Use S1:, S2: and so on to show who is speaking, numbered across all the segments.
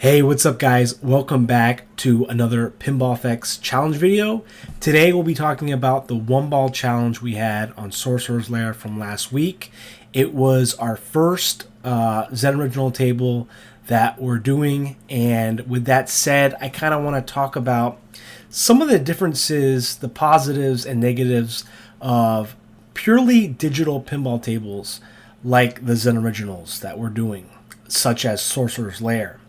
S1: Hey, what's up guys? Welcome back to another Pinball FX challenge video. Today we'll be talking about the one ball challenge we had on Sorcerer's Lair from last week. It was our first Zen Original table that we're doing, and with that said, I kind of want to talk about some of the differences, the positives and negatives of purely digital pinball tables like the Zen Originals that we're doing, such as Sorcerer's Lair.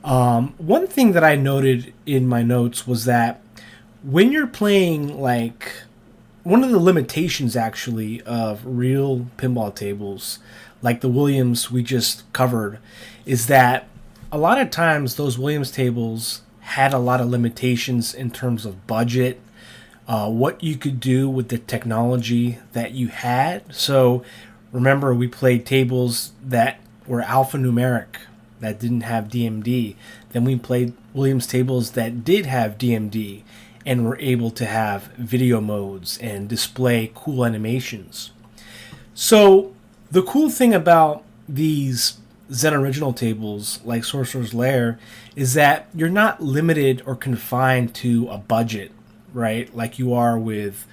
S1: One thing that I noted in my notes was that when you're playing, like, one of the limitations actually of real pinball tables, like the Williams we just covered, is that a lot of times those Williams tables had a lot of limitations in terms of budget, what you could do with the technology that you had. So remember, we played tables that were alphanumeric, that didn't have DMD. Then we played Williams tables that did have DMD and were able to have video modes and display cool animations. So the cool thing about these Zen Original tables like Sorcerer's Lair is that you're not limited or confined to a budget, right? Like you are with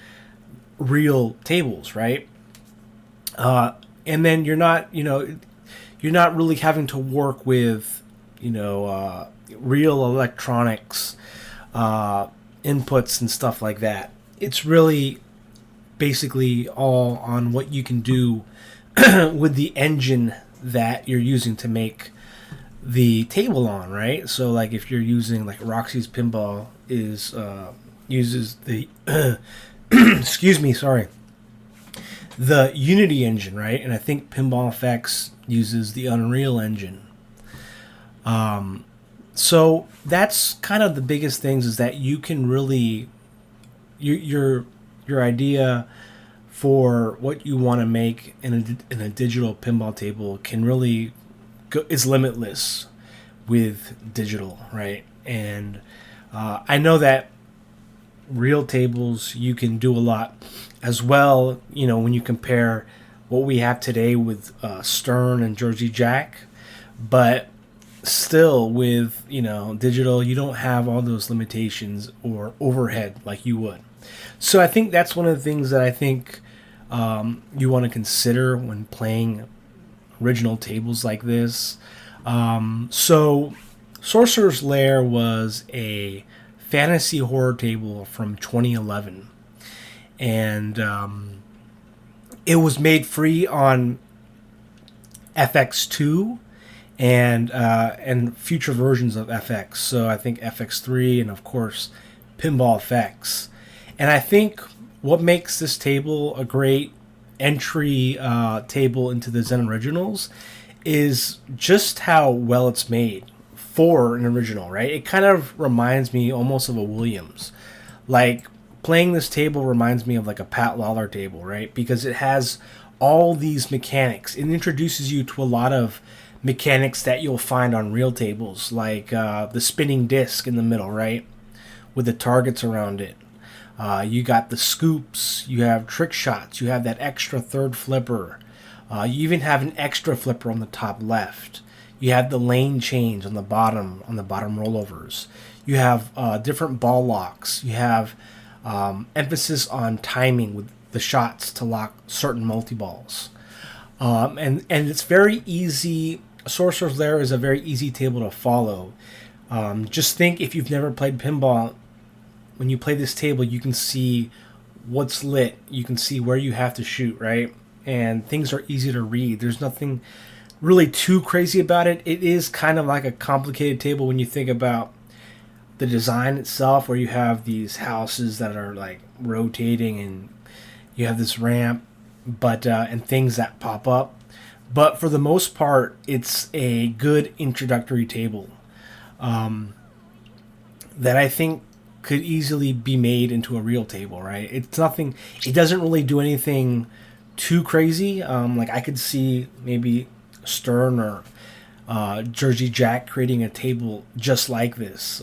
S1: real tables, right? And then you're not, you're not really having to work with, real electronics, inputs and stuff like that. It's really basically all on what you can do with the engine that you're using to make the table on, right? So like if you're using, like, Roxy's Pinball uses the excuse me, sorry, the Unity engine, right? And I think Pinball FX uses the Unreal engine. So that's kind of the biggest things, is that you can really, your idea for what you want to make in a digital pinball table can really go, is limitless with digital, right? And I know that real tables you can do a lot as well, when you compare what we have today with Stern and Jersey Jack, but still with digital, you don't have all those limitations or overhead like you would. So I think that's one of the things that I think you want to consider when playing original tables like this. So Sorcerer's Lair was a fantasy horror table from 2011, and it was made free on FX2 and future versions of FX. So I think FX3 and of course Pinball FX. And I think what makes this table a great entry table into the Zen Originals is just how well it's made for an original, right? It kind of reminds me almost of a Williams. Like, playing this table reminds me of like a Pat Lawler table, right? Because it has all these mechanics. It introduces you to a lot of mechanics that you'll find on real tables, like the spinning disc in the middle, right? With the targets around it. You got the scoops, you have trick shots, you have that extra third flipper. You even have an extra flipper on the top left. You have the lane change on the bottom rollovers. You have different ball locks. You have emphasis on timing with the shots to lock certain multi-balls. And it's very easy. Sorcerer's Lair is a very easy table to follow. Just think, if you've never played pinball, when you play this table, you can see what's lit. You can see where you have to shoot, right? And things are easy to read. There's nothing really too crazy about it. It is kind of like a complicated table when you think about the design itself, where you have these houses that are like rotating and you have this ramp, but and things that pop up. But for the most part, it's a good introductory table that I think could easily be made into a real table, right? It's nothing. It doesn't really do anything too crazy. Like, I could see maybe Stern or Jersey Jack creating a table just like this.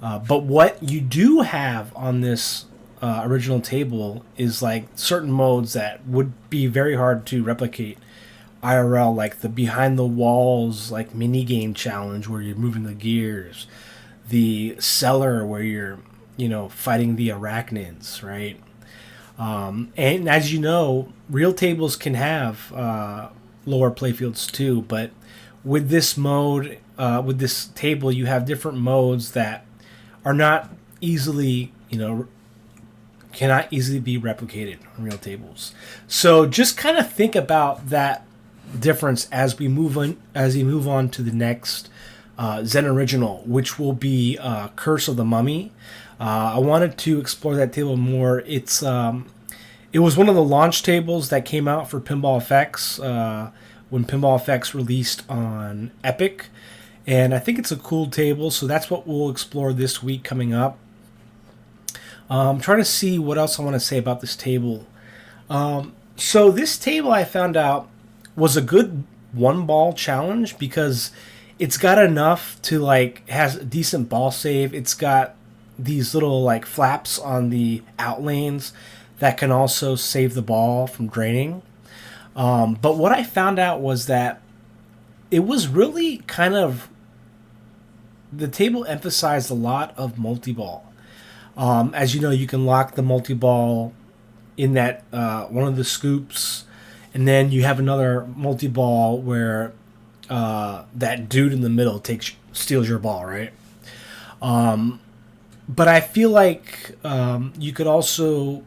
S1: But what you do have on this original table is like certain modes that would be very hard to replicate IRL, like the behind the walls like mini game challenge where you're moving the gears, the cellar where you're fighting the arachnids, right? And as you know, real tables can have lower playfields too, but with this mode, with this table, you have different modes that are not easily, cannot easily be replicated on real tables. So just kind of think about that difference as we move on to the next Zen original, which will be Curse of the Mummy. I wanted to explore that table more. It was one of the launch tables that came out for Pinball FX when Pinball FX released on Epic, and I think it's a cool table. So that's what we'll explore this week coming up. I'm trying to see what else I want to say about this table. So this table, I found out, was a good one ball challenge because it's got enough to has a decent ball save. It's got these little flaps on the out lanes that can also save the ball from draining. But what I found out was that it was really the table emphasized a lot of multi-ball. As you know, you can lock the multi-ball in that one of the scoops, and then you have another multi-ball where that dude in the middle steals your ball, right? But I feel like you could also,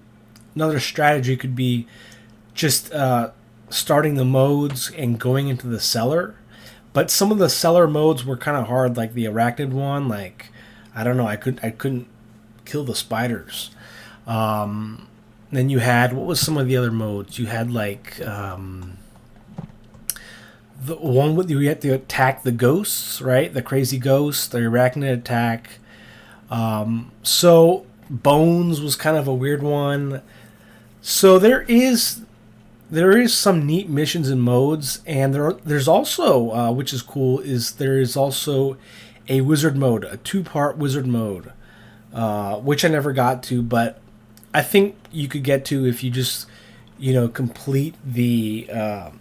S1: another strategy could be just starting the modes and going into the cellar. But some of the cellar modes were kind of hard, like the arachnid one. I don't know, I couldn't kill the spiders. Then you had, what was some of the other modes? You had the one with you had to attack the ghosts, right? The crazy ghosts, the arachnid attack. So Bones was kind of a weird one. So there is some neat missions and modes, and there's also, which is cool, there is also a wizard mode, a 2-part wizard mode, which I never got to, but I think you could get to if you just, complete the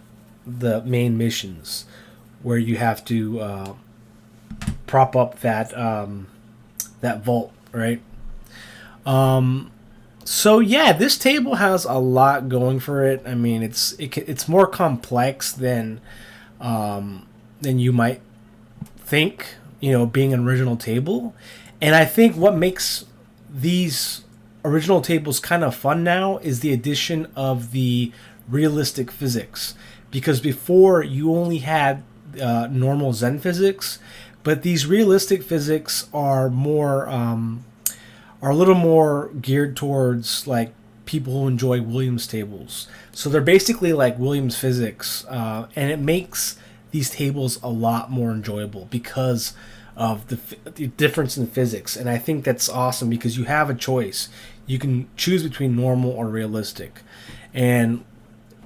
S1: main missions, where you have to prop up that vault, right? So yeah, this table has a lot going for it. I mean, it's more complex than you might think, being an original table. And I think what makes these original tables kind of fun now is the addition of the realistic physics. Because before you only had normal Zen physics, but these realistic physics are more are a little more geared towards people who enjoy Williams tables. So they're basically like Williams physics, and it makes these tables a lot more enjoyable because of the difference in physics. And I think that's awesome because you have a choice. You can choose between normal or realistic. And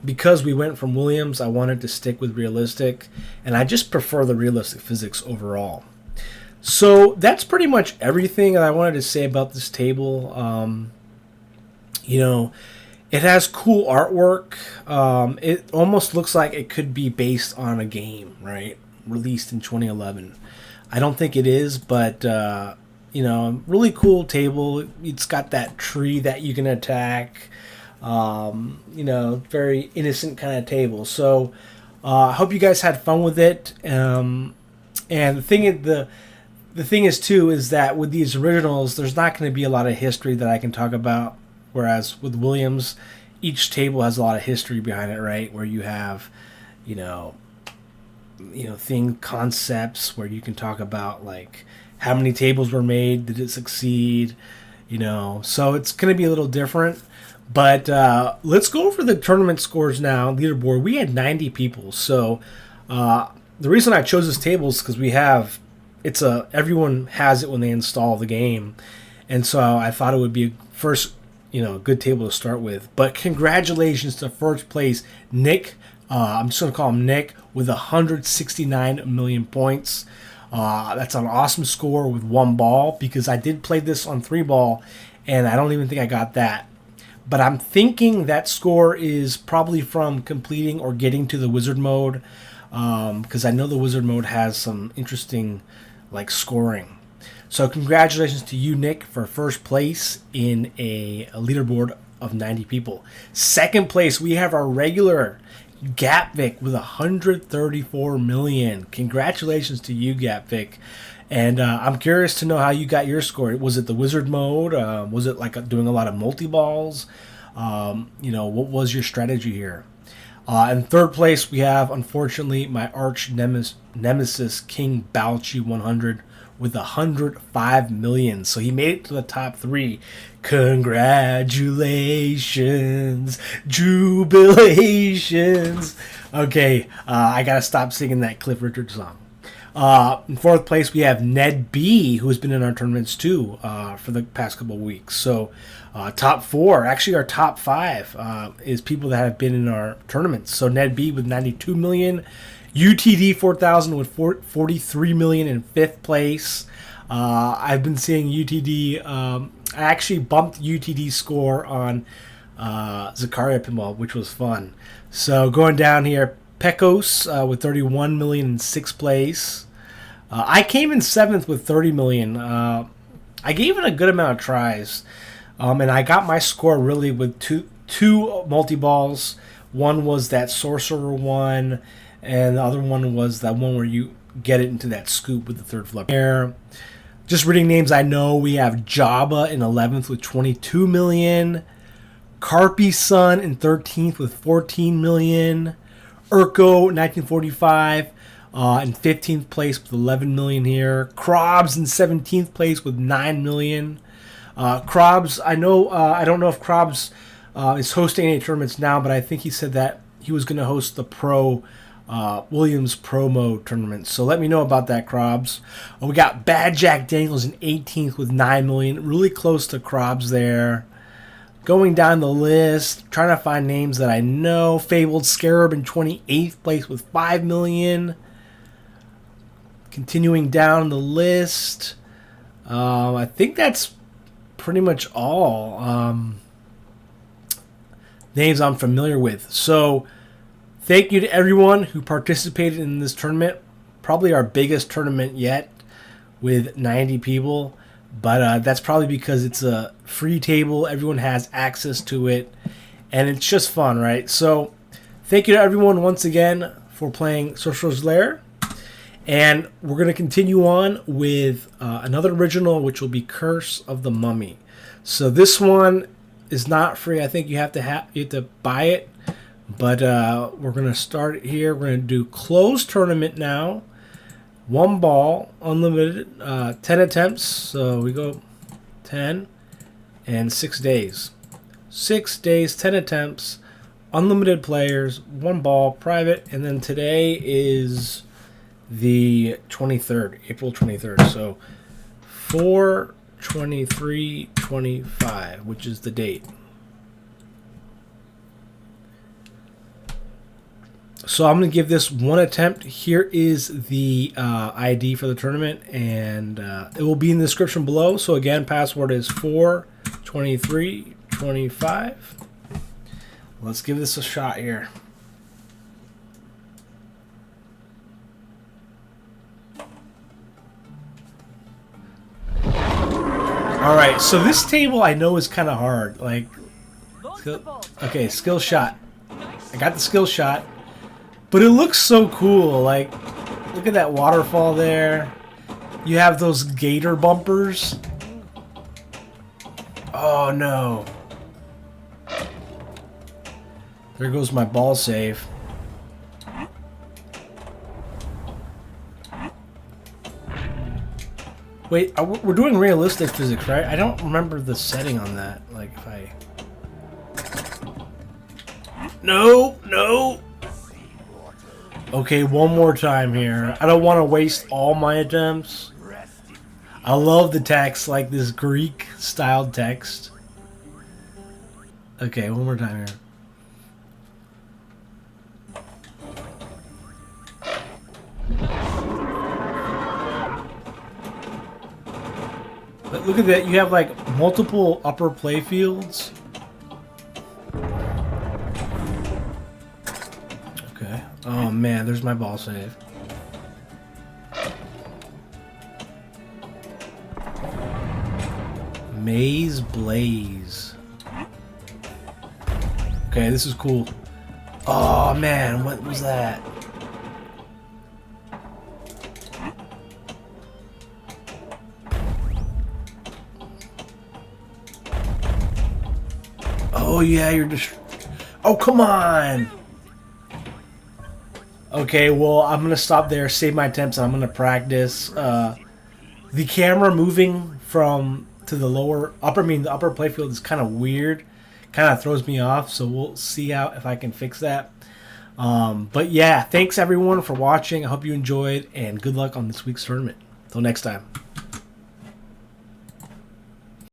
S1: because we went from Williams, I wanted to stick with realistic, and I just prefer the realistic physics overall. So that's pretty much everything that I wanted to say about this table. It has cool artwork. It almost looks like it could be based on a game, right? Released in 2011. I don't think it is, but really cool table. It's got that tree that you can attack. Very innocent kind of table. So I hope you guys had fun with it. And the thing is too is that with these originals, there's not going to be a lot of history that I can talk about. Whereas with Williams, each table has a lot of history behind it, right? Where you have, concepts where you can talk about how many tables were made, did it succeed, So it's going to be a little different. But let's go over the tournament scores now. Leaderboard. We had 90 people. So the reason I chose this table is because everyone has it when they install the game, and so I thought it would be first, good table to start with. But congratulations to first place Nick. I'm just gonna call him Nick with 169 million points. That's an awesome score with one ball because I did play this on 3 ball, and I don't even think I got that. but I'm thinking that score is probably from completing or getting to the wizard mode, because I know the wizard mode has some interesting like scoring. So congratulations to you, Nick, for first place in a leaderboard of 90 people. Second place, we have our regular Gapvic with 134 million. Congratulations to you, Gapvic. And I'm curious to know how you got your score. Was it the wizard mode? Was it like doing a lot of multi-balls? You know, what was your strategy here? In third place, we have, unfortunately, my arch nemesis, King Balchi 100 with 105 million. So he made it to the top 3. Congratulations, jubilations. Okay, I gotta stop singing that Cliff Richard song. In fourth place, we have Ned B, who has been in our tournaments too for the past couple of weeks. So top 4, actually our top 5 is people that have been in our tournaments. So Ned B with 92 million. UTD 4000 with 43 million in 5th place. I've been seeing UTD. I actually bumped UTD score on Zakaria Pinball, which was fun. So going down here, Pekos with 31 million in 6th place. I came in 7th with 30 million. I gave it a good amount of tries, and I got my score really with two multi-balls. One was that Sorcerer one, and the other one was that one where you get it into that scoop with the third flip. Here, just reading names I know, we have Jabba in 11th with 22 million. Carpy Sun in 13th with 14 million. Urko 1945 in 15th place with 11 million here. Krobs in 17th place with 9 million. Krobs, I know, I don't know if Krobs is hosting any tournaments now, but I think he said that he was going to host the Williams Pro Mode tournament. So let me know about that, Krobs. We got Bad Jack Daniels in 18th with 9 million. Really close to Krobs there. Going down the list, trying to find names that I know. Fabled Scarab in 28th place with 5 million. Continuing down the list, I think that's pretty much all names I'm familiar with. So thank you to everyone who participated in this tournament. Probably our biggest tournament yet with 90 people. But that's probably because it's a free table. Everyone has access to it. And it's just fun, right? So thank you to everyone once again for playing Sorcerer's Lair. And we're going to continue on with another original, which will be Curse of the Mummy. So this one is not free. I think you have to buy it. But we're going to start it here. We're going to do closed tournament now. 1 ball, unlimited, 10 attempts. So we go 10 and 6 days. 6 days, 10 attempts, unlimited players, 1 ball, private. And then today is the 23rd, April 23rd. So 4/23/25, which is the date. So I'm going to give this 1 attempt. Here is the ID for the tournament, and it will be in the description below. So again, password is 4/23/25. Let's give this a shot here. All right, so this table I know is kind of hard. Like, okay, skill shot. I got the skill shot. But it looks so cool. Like, look at that waterfall there. You have those gator bumpers. Oh, no. There goes my ball save. Wait, we're doing realistic physics, right? I don't remember the setting on that. Like, if I... No, no. Okay, one more time here. I don't want to waste all my attempts. I love the text, like this Greek-styled text. Okay, one more time here. But look at that, you have like multiple upper play fields. man, there's my ball save. Maze Blaze. Okay, this is cool. Oh man, what was that? Oh yeah, you're just... Oh, come on! Okay, well, I'm gonna stop there, save my attempts, and I'm gonna practice. The camera moving from to the the upper playfield is kind of weird. Kind of throws me off, so we'll see if I can fix that. But yeah, thanks everyone for watching. I hope you enjoyed, and good luck on this week's tournament. Till next time.